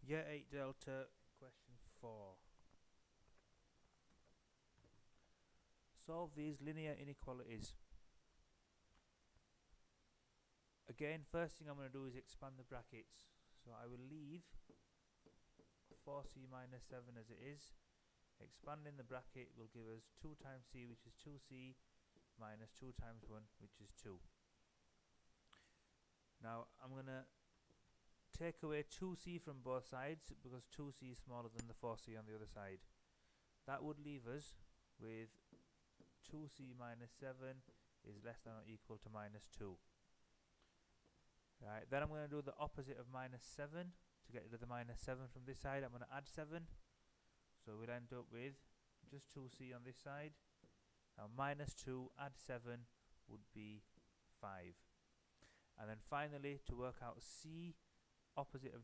Year 8 Delta, question 4. Solve these linear inequalities. Again, first thing I'm going to do is expand the brackets. So I will leave 4c minus 7 as it is. Expanding the bracket will give us 2 times c, which is 2c, minus 2 times 1, which is 2. Now I'm going to take away 2c from both sides because 2c is smaller than the 4c on the other side. That would leave us with 2c minus 7 is less than or equal to minus 2. Right, then I'm going to do the opposite of minus 7. To get rid of the minus 7 from this side, I'm going to add 7. So we'll end up with just 2c on this side. Now minus 2, add 7 would be 5. And then finally, to work out c, opposite of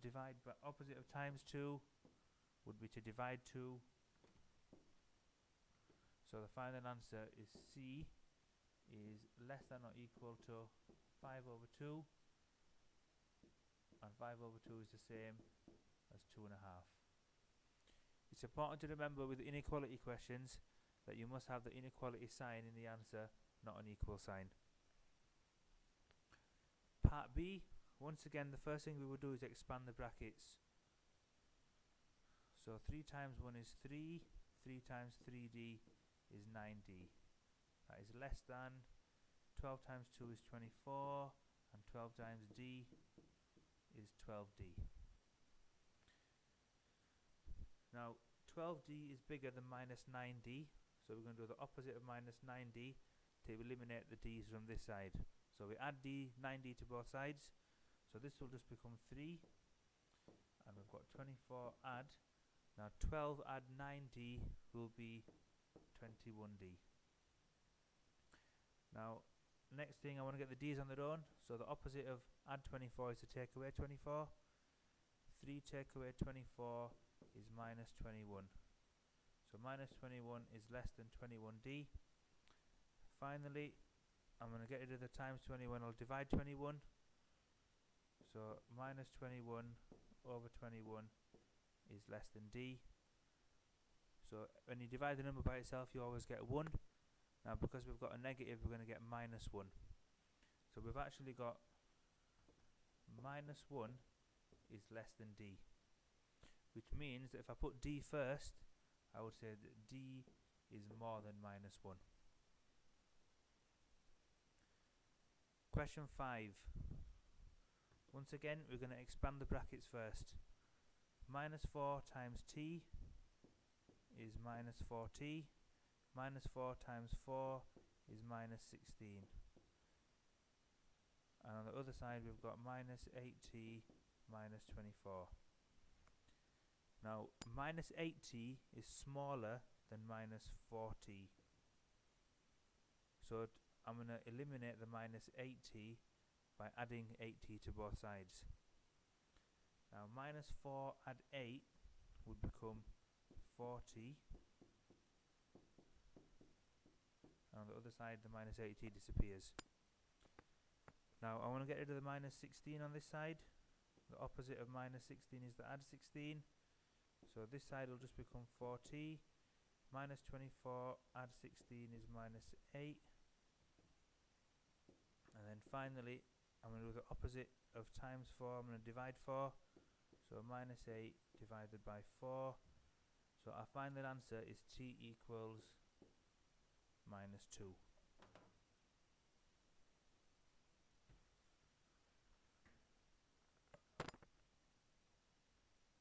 times 2 would be to divide 2. So the final answer is c is less than or equal to 5 over 2. And 5 over 2 is the same as 2.5. It's important to remember with inequality questions that you must have the inequality sign in the answer, not an equal sign. Part B, once again the first thing we would do is expand the brackets. So 3 times 1 is 3, 3 times 3d is 9d. That is less than 12 times 2 is 24, and 12 times d is 12d. Now 12d is bigger than minus 9d, so we're going to do the opposite of minus 9d to eliminate the d's from this side. So we add 9d to both sides, so this will just become 3, and we've got 24 add. Now 12 add 9d will be 21d. Now next thing, I want to get the d's on their own, so the opposite of add 24 is to take away 24. 3 take away 24 is minus 21. So minus 21 is less than 21d. Finally, I'm going to get rid of the times 21, I'll divide 21. So minus 21 over 21 is less than d. So when you divide the number by itself, you always get 1. Now because we've got a negative, we're going to get minus 1. So we've actually got minus 1 is less than d, which means that if I put d first, I would say that d is more than minus 1. Question 5. Once again, we're going to expand the brackets first. Minus 4 times t is minus 4t. Minus 4 times 4 is minus 16. And on the other side, we've got minus 8t minus 24. Now, minus 8t is smaller than minus 4t. So I'm going to eliminate the minus 8t by adding 8t to both sides. Now, minus 4 add 8 would become 4t. And on the other side, the minus 8t disappears. Now, I want to get rid of the minus 16 on this side. The opposite of minus 16 is the add 16. So this side will just become 4t. Minus 24 add 16 is minus 8. And then finally, I'm going to do the opposite of times 4. I'm going to divide 4. So minus 8 divided by 4. So our final answer is t equals minus 2.